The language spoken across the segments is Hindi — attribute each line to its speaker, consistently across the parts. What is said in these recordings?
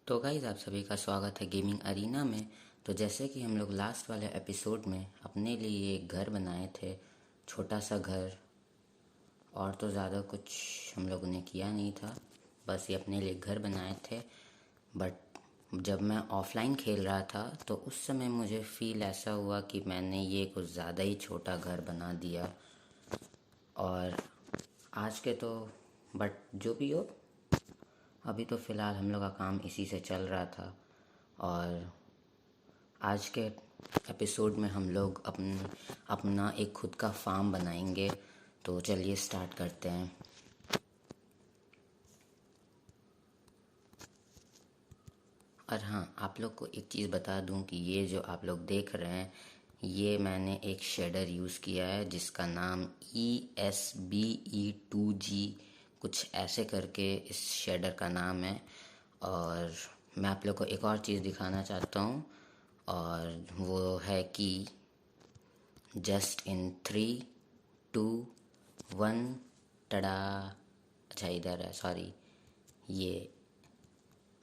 Speaker 1: तो गाइस आप सभी का स्वागत है गेमिंग अरीना में। तो जैसे कि हम लोग लास्ट वाले एपिसोड में अपने लिए एक घर बनाए थे, छोटा सा घर। और तो ज़्यादा कुछ हम लोगों ने किया नहीं था, बस ये अपने लिए घर बनाए थे। बट जब मैं ऑफलाइन खेल रहा था तो उस समय मुझे फील ऐसा हुआ कि मैंने ये कुछ ज़्यादा ही छोटा घर बना दिया। और आज के तो बट जो भी हो, अभी तो फ़िलहाल हम लोग का काम इसी से चल रहा था। और आज के एपिसोड में हम लोग अपना एक खुद का फार्म बनाएंगे। तो चलिए स्टार्ट करते हैं। और हाँ, आप लोग को एक चीज़ बता दूं कि ये जो आप लोग देख रहे हैं, ये मैंने एक शेडर यूज़ किया है जिसका नाम ESBE2G कुछ ऐसे करके इस शेडर का नाम है। और मैं आप लोग को एक और चीज़ दिखाना चाहता हूँ, और वो है कि जस्ट इन 3, 2, 1 टड़ा। अच्छा इधर है, सॉरी। ये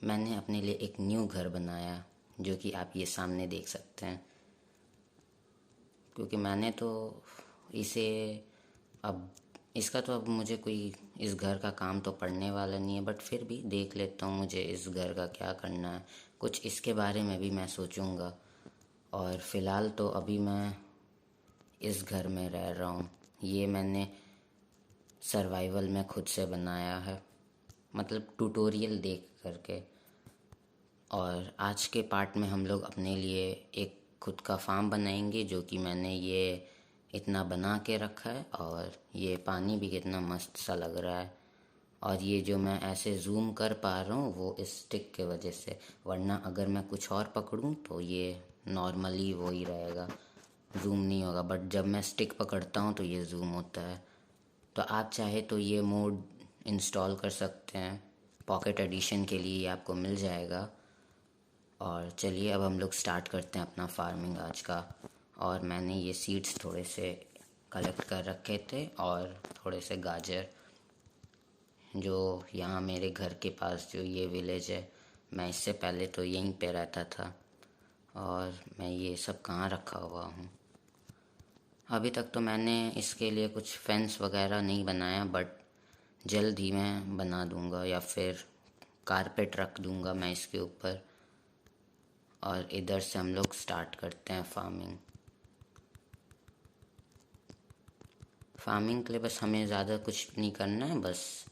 Speaker 1: मैंने अपने लिए एक न्यू घर बनाया जो कि आप ये सामने देख सकते हैं। क्योंकि मैंने तो इसे अब इसका तो अब मुझे कोई इस घर का काम तो पड़ने वाला नहीं है, बट फिर भी देख लेता हूँ मुझे इस घर का क्या करना है। कुछ इसके बारे में भी मैं सोचूंगा। और फ़िलहाल तो अभी मैं इस घर में रह रहा हूँ। ये मैंने सर्वाइवल में खुद से बनाया है, मतलब ट्यूटोरियल देख करके। और आज के पार्ट में हम लोग अपने लिए एक खुद का फार्म बनाएंगे, जो कि मैंने ये इतना बना के रखा है। और ये पानी भी कितना मस्त सा लग रहा है। और ये जो मैं ऐसे जूम कर पा रहा हूँ वो इस स्टिक के वजह से, वरना अगर मैं कुछ और पकड़ूँ तो ये नॉर्मली वो ही रहेगा, जूम नहीं होगा। बट जब मैं स्टिक पकड़ता हूँ तो ये जूम होता है। तो आप चाहे तो ये मोड इंस्टॉल कर सकते हैं, पॉकेट एडिशन के लिए ये आपको मिल जाएगा। और चलिए अब हम लोग स्टार्ट करते हैं अपना फार्मिंग आज का। और मैंने ये सीड्स थोड़े से कलेक्ट कर रखे थे, और थोड़े से गाजर, जो यहाँ मेरे घर के पास जो ये विलेज है, मैं इससे पहले तो यहीं पे रहता था। और मैं ये सब कहाँ रखा हुआ हूँ, अभी तक तो मैंने इसके लिए कुछ फेंस वगैरह नहीं बनाया, बट जल्द ही मैं बना दूँगा, या फिर कारपेट रख दूँगा मैं इसके ऊपर। और इधर से हम लोग स्टार्ट करते हैं फार्मिंग। फार्मिंग के लिए बस हमें ज़्यादा कुछ नहीं करना है, बस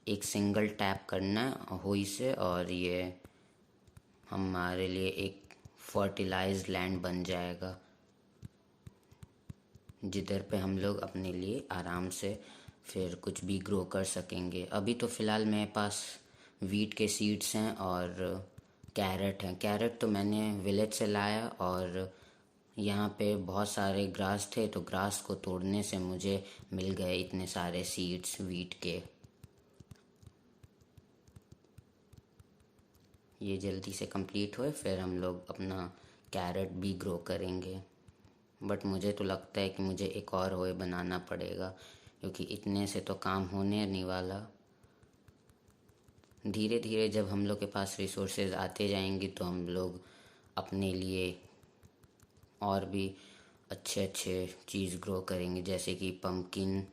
Speaker 1: एक सिंगल टैप करना है हुई से, और ये हमारे लिए एक फर्टिलाइज्ड लैंड बन जाएगा, जिधर पे हम लोग अपने लिए आराम से फिर कुछ भी ग्रो कर सकेंगे। अभी तो फ़िलहाल मेरे पास वीट के सीड्स हैं और कैरेट हैं। कैरेट तो मैंने विलेज से लाया, और यहाँ पे बहुत सारे ग्रास थे तो ग्रास को तोड़ने से मुझे मिल गए इतने सारे सीड्स वीट के। ये जल्दी से कंप्लीट होए फिर हम लोग अपना कैरेट भी ग्रो करेंगे। बट मुझे तो लगता है कि मुझे एक और होए बनाना पड़ेगा, क्योंकि इतने से तो काम होने नहीं वाला। धीरे धीरे जब हम लोग के पास रिसोर्सेज आते जाएंगे तो हम लोग अपने लिए और भी अच्छे अच्छे चीज़ ग्रो करेंगे, जैसे कि पम्पकिन,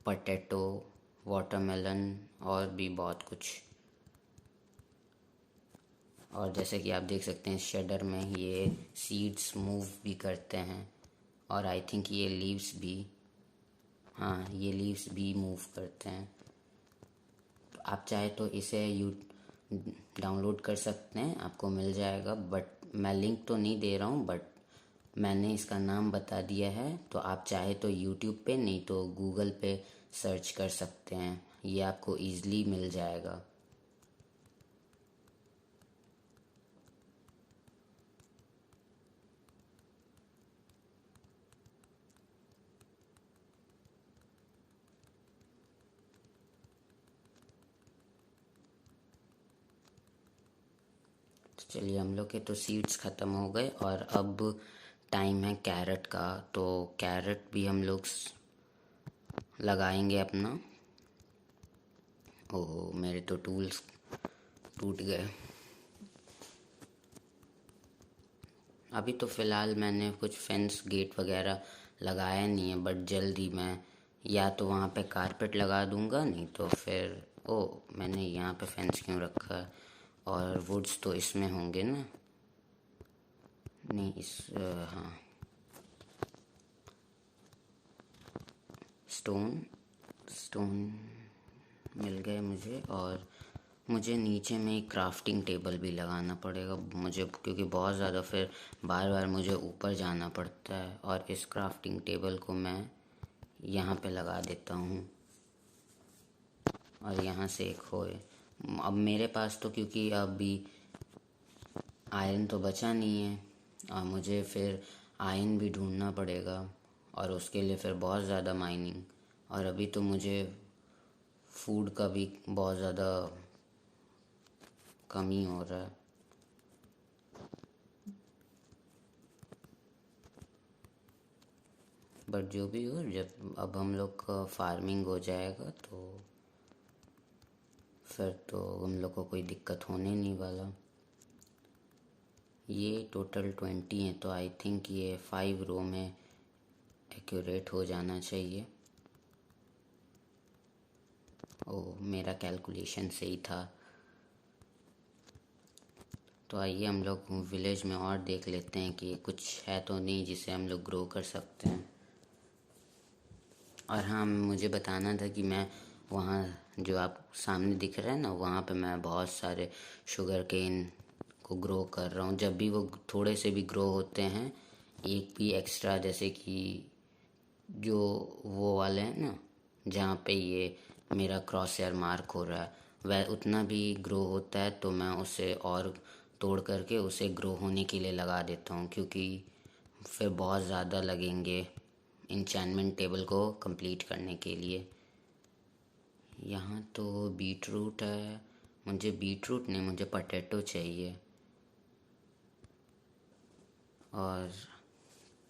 Speaker 1: पटेटो, वाटरमेलन, और भी बहुत कुछ। और जैसे कि आप देख सकते हैं शेडर में ये सीड्स मूव भी करते हैं, और आई थिंक ये लीव्स भी, हाँ ये लीव्स भी मूव करते हैं। तो आप चाहे तो इसे डाउनलोड कर सकते हैं, आपको मिल जाएगा। बट मैं लिंक तो नहीं दे रहा हूँ, बट मैंने इसका नाम बता दिया है। तो आप चाहे तो यूट्यूब पे, नहीं तो गूगल पे सर्च कर सकते हैं, ये आपको ईज़िली मिल जाएगा। तो चलिए, हम लोग के तो सीड्स ख़त्म हो गए, और अब टाइम है कैरेट का। तो कैरेट भी हम लोग लगाएंगे अपना। ओहो, मेरे तो टूल्स टूट गए। अभी तो फ़िलहाल मैंने कुछ फेंस गेट वगैरह लगाया नहीं है, बट जल्दी मैं या तो वहाँ पे कारपेट लगा दूँगा, नहीं तो फिर मैंने यहाँ पे फेंस क्यों रखा है। और वुड्स तो इसमें होंगे ना, नहीं हाँ, स्टोन स्टोन मिल गए मुझे। और मुझे नीचे में एक क्राफ्टिंग टेबल भी लगाना पड़ेगा मुझे, क्योंकि बहुत ज़्यादा फिर बार बार मुझे ऊपर जाना पड़ता है। और इस क्राफ्टिंग टेबल को मैं यहाँ पे लगा देता हूँ, और यहाँ से एक होए। अब मेरे पास तो क्योंकि अभी आयरन तो बचा नहीं है, और मुझे फिर आयरन भी ढूंढना पड़ेगा, और उसके लिए फिर बहुत ज़्यादा माइनिंग। और अभी तो मुझे फूड का भी बहुत ज़्यादा कमी हो रहा है। बट जो भी हो, जब अब हम लोग का फार्मिंग हो जाएगा तो फिर तो हम लोग को कोई दिक्कत होने नहीं वाला। ये टोटल 20 हैं, तो आई थिंक ये 5 रो में एक्यूरेट हो जाना चाहिए। मेरा कैलकुलेशन सही था। तो आइए हम लोग विलेज में और देख लेते हैं कि कुछ है तो नहीं जिसे हम लोग ग्रो कर सकते हैं। और हाँ, मुझे बताना था कि मैं वहाँ जो आप सामने दिख रहा है ना, वहाँ पे मैं बहुत सारे शुगर केन को ग्रो कर रहा हूँ। जब भी वो थोड़े से भी ग्रो होते हैं, एक भी एक्स्ट्रा, जैसे कि जो वो वाले हैं ना, जहाँ पे ये मेरा क्रॉस एयर मार्क हो रहा है, वह उतना भी ग्रो होता है तो मैं उसे और तोड़ करके उसे ग्रो होने के लिए लगा देता हूँ, क्योंकि फिर बहुत ज़्यादा लगेंगे इंचैनमेंट टेबल को कंप्लीट करने के लिए। यहाँ तो बीट रूट है, मुझे बीट रूट नहीं, मुझे पटेटो चाहिए। और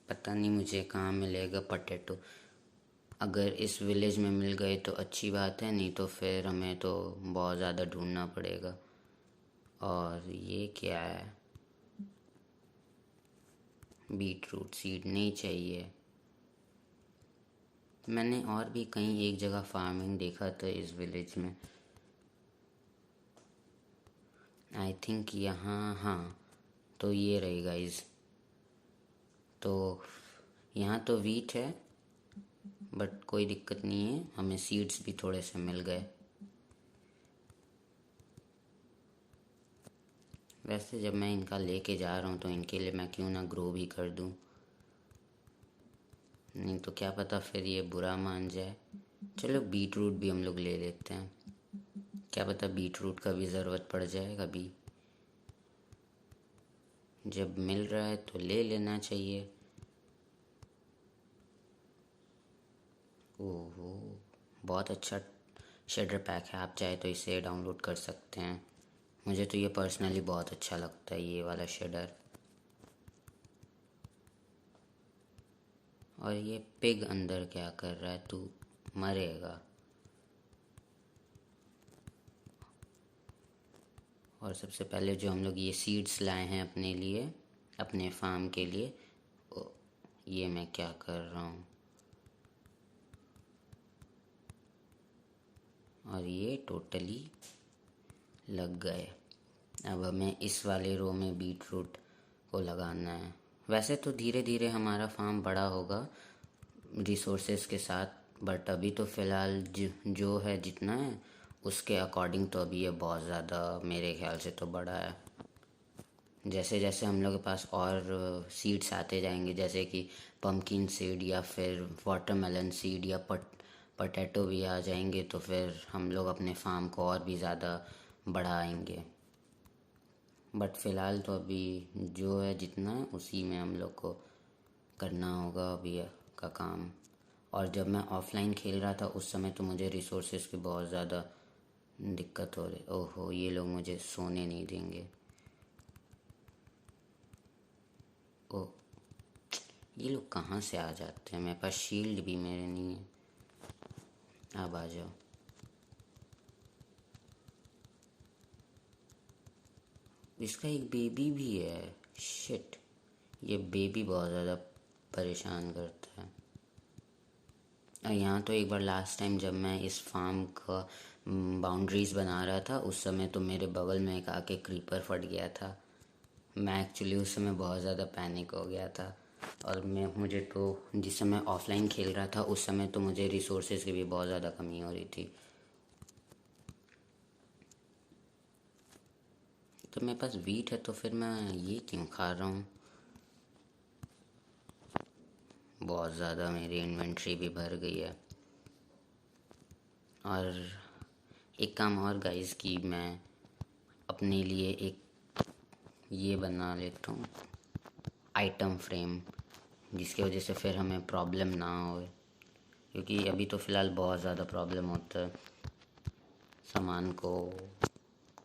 Speaker 1: पता नहीं मुझे कहाँ मिलेगा पटेटो। अगर इस विलेज में मिल गए तो अच्छी बात है, नहीं तो फिर हमें तो बहुत ज़्यादा ढूंढना पड़ेगा। और ये क्या है, बीट रूट सीड नहीं चाहिए। मैंने और भी कहीं एक जगह फार्मिंग देखा था इस विलेज में, आई थिंक यहाँ, हाँ, तो ये रहेगा इस, तो यहाँ तो वीट है, बट कोई दिक्कत नहीं है, हमें सीड्स भी थोड़े से मिल गए। वैसे जब मैं इनका लेके जा रहा हूँ तो इनके लिए मैं क्यों ना ग्रो भी कर दूँ, नहीं तो क्या पता फिर ये बुरा मान जाए। चलो बीट रूट भी हम लोग ले लेते हैं, क्या पता बीट रूट का भी ज़रूरत पड़ जाए कभी। जब मिल रहा है तो ले लेना चाहिए। ओहो, बहुत अच्छा शेडर पैक है, आप चाहे तो इसे डाउनलोड कर सकते हैं। मुझे तो ये पर्सनली बहुत अच्छा लगता है, ये वाला शेडर। और ये पिग अंदर क्या कर रहा है, तू मरेगा। और सबसे पहले जो हम लोग ये सीड्स लाए हैं अपने लिए, अपने फार्म के लिए, ये मैं क्या कर रहा हूँ, और ये टोटली लग गए। अब हमें इस वाले रो में बीट रूट को लगाना है। वैसे तो धीरे धीरे हमारा फार्म बड़ा होगा रिसोर्सेज के साथ, बट अभी तो फ़िलहाल जो है जितना है उसके अकॉर्डिंग तो अभी ये बहुत ज़्यादा मेरे ख्याल से तो बड़ा है। जैसे जैसे हम लोग के पास और सीड्स आते जाएंगे, जैसे कि पम्पकिन सीड या फिर वाटरमेलन सीड या पटेटो भी आ जाएंगे, तो फिर हम लोग अपने फार्म को और भी ज़्यादा बढ़ाएंगे। बट फ़िलहाल तो अभी जो है जितना है उसी में हम लोग को करना होगा अभी का काम। और जब मैं ऑफलाइन खेल रहा था उस समय तो मुझे रिसोर्सेज की बहुत ज़्यादा दिक्कत हो रही। ओहो, ये लोग मुझे सोने नहीं देंगे। ओह, ये लोग कहाँ से आ जाते हैं, मेरे पास शील्ड भी मेरे नहीं है। अब आ जाओ। इसका एक बेबी भी है। शिट, ये बेबी बहुत ज़्यादा परेशान करता है। और यहाँ तो एक बार लास्ट टाइम जब मैं इस फार्म का बाउंड्रीज़ बना रहा था, उस समय तो मेरे बगल में एक आके क्रीपर फट गया था। मैं एक्चुअली उस समय बहुत ज़्यादा पैनिक हो गया था। और मुझे तो जिस समय ऑफलाइन खेल रहा था उस समय तो मुझे रिसोर्सेज की भी बहुत ज़्यादा कमी हो रही थी। तो मेरे पास वीट है तो फिर मैं ये क्यों खा रहा हूँ। बहुत ज़्यादा मेरी इन्वेंट्री भी भर गई है। और एक काम और गाइस, कि मैं अपने लिए एक ये बना लेता हूँ आइटम फ्रेम, जिसकी वजह से फिर हमें प्रॉब्लम ना हो। क्योंकि अभी तो फ़िलहाल बहुत ज़्यादा प्रॉब्लम होता है सामान को,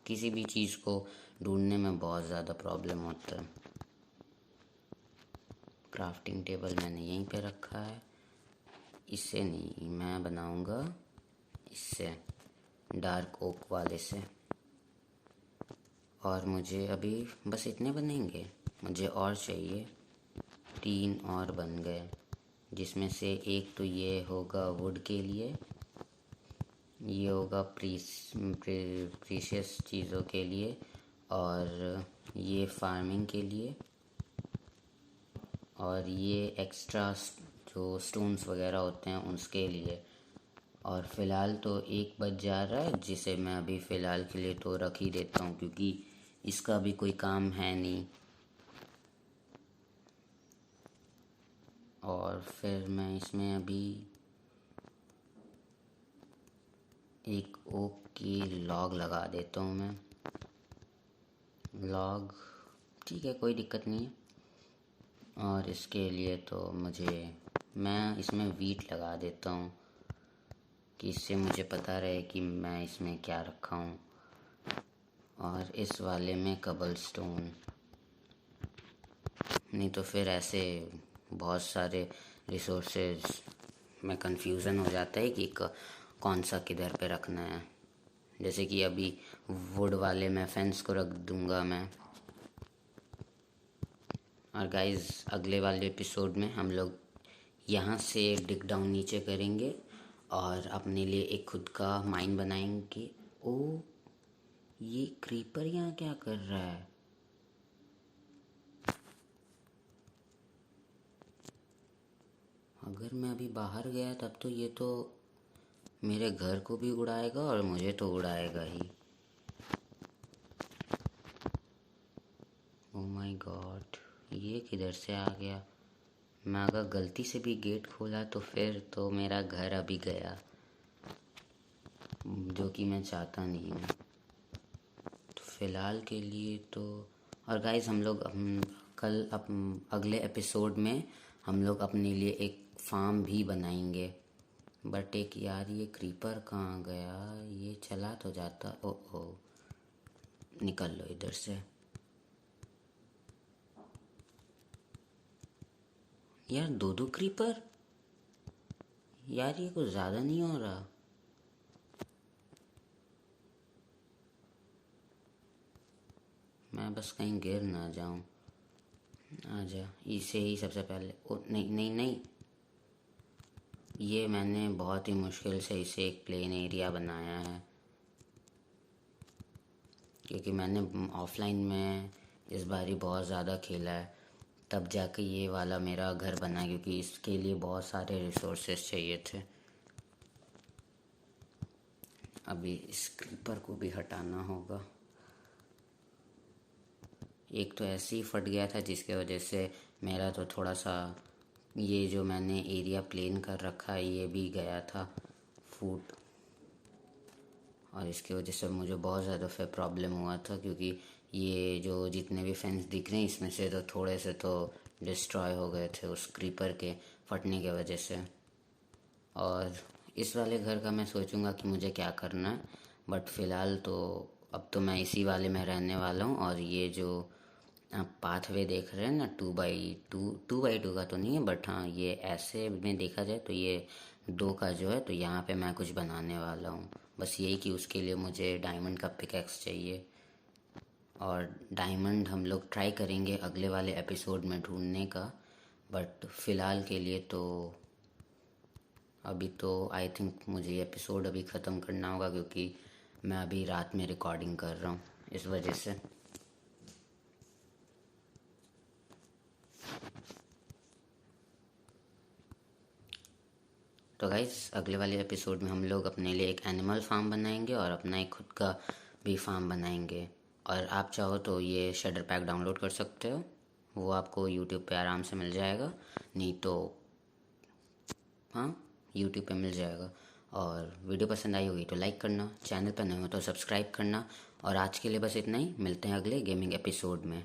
Speaker 1: किसी भी चीज़ को ढूंढने में बहुत ज़्यादा प्रॉब्लम होता है। क्राफ्टिंग टेबल मैंने यहीं पे रखा है। इससे नहीं, मैं बनाऊंगा इससे, डार्क ओक वाले से। और मुझे अभी बस इतने बनेंगे, मुझे और चाहिए। 3 और बन गए, जिसमें से एक तो ये होगा वुड के लिए, ये होगा प्रीशियस चीज़ों के लिए, और ये फार्मिंग के लिए, और ये एक्स्ट्रा जो स्टोन्स वगैरह होते हैं उसके लिए। और फ़िलहाल तो एक बज जा रहा है, जिसे मैं अभी फ़िलहाल के लिए तो रख ही देता हूँ, क्योंकि इसका भी कोई काम है नहीं। और फिर मैं इसमें अभी एक ओक की लॉग लगा देता हूँ। मैं लॉग, ठीक है, कोई दिक्कत नहीं है। और इसके लिए तो मैं इसमें वीट लगा देता हूँ, कि इससे मुझे पता रहे कि मैं इसमें क्या रखा हूँ। और इस वाले में कबल स्टोन, नहीं तो फिर ऐसे बहुत सारे रिसोर्सेज में कंफ्यूजन हो जाता है कि कौन सा किधर पे रखना है। जैसे कि अभी वुड वाले में फेंस को रख दूंगा मैं। और गाइस, अगले वाले एपिसोड में हम लोग यहाँ से डिग डाउन नीचे करेंगे और अपने लिए एक खुद का माइन बनाएंगे। ओ, ये क्रीपर यहाँ क्या कर रहा है? अगर मैं अभी बाहर गया तब तो ये तो मेरे घर को भी उड़ाएगा और मुझे तो उड़ाएगा ही। ओ माय गॉड, ये किधर से आ गया? मैं अगर गलती से भी गेट खोला तो फिर तो मेरा घर अभी गया, जो कि मैं चाहता नहीं हूँ। तो फ़िलहाल के लिए तो, और गाइस हम कल अगले एपिसोड में हम लोग अपने लिए एक फार्म भी बनाएंगे। बट एक यार, ये क्रीपर कहाँ गया? ये चला तो जाता। ओ ओ, निकल लो इधर से यार। 2 क्रीपर यार, ये कुछ ज़्यादा नहीं हो रहा? मैं बस कहीं गिर ना जाऊं। आजा, इसे ही सबसे पहले। ओ नहीं नहीं नहीं, ये मैंने बहुत ही मुश्किल से इसे एक प्लेन एरिया बनाया है, क्योंकि मैंने ऑफलाइन में इस बार ही बहुत ज़्यादा खेला है, तब जाके ये वाला मेरा घर बना, क्योंकि इसके लिए बहुत सारे रिसोर्सेज चाहिए थे। अभी इस क्रीपर को भी हटाना होगा। एक तो ऐसे ही फट गया था, जिसके वजह से मेरा तो थोड़ा सा ये जो मैंने एरिया प्लेन कर रखा है ये भी गया था फूट। और इसकी वजह से मुझे बहुत ज़्यादा फिर प्रॉब्लम हुआ था, क्योंकि ये जो जितने भी फेंस दिख रहे हैं इसमें से तो थोड़े से तो डिस्ट्रॉय हो गए थे उस क्रीपर के फटने की वजह से। और इस वाले घर का मैं सोचूंगा कि मुझे क्या करना है, बट फ़िलहाल तो अब तो मैं इसी वाले में रहने वाला हूँ। और ये जो आप पाथवे देख रहे हैं ना, 2x2 का तो नहीं है, बट हाँ, ये ऐसे में देखा जाए तो ये 2 का जो है, तो यहाँ पे मैं कुछ बनाने वाला हूँ। बस यही कि उसके लिए मुझे डायमंड का पिकैक्स चाहिए। और डायमंड हम लोग ट्राई करेंगे अगले वाले एपिसोड में ढूंढने का। बट फ़िलहाल के लिए तो अभी तो आई थिंक मुझे ये एपिसोड अभी ख़त्म करना होगा, क्योंकि मैं अभी रात में रिकॉर्डिंग कर रहा हूँ, इस वजह से। तो गाइस, अगले वाले एपिसोड में हम लोग अपने लिए एक एनिमल फार्म बनाएंगे और अपना एक खुद का भी फार्म बनाएंगे। और आप चाहो तो ये शेडर पैक डाउनलोड कर सकते हो, वो आपको यूट्यूब पे आराम से मिल जाएगा। नहीं तो हाँ, यूट्यूब पे मिल जाएगा। और वीडियो पसंद आई होगी तो लाइक करना, चैनल पर नए हो तो सब्सक्राइब करना। और आज के लिए बस इतना ही, मिलते हैं अगले गेमिंग एपिसोड में।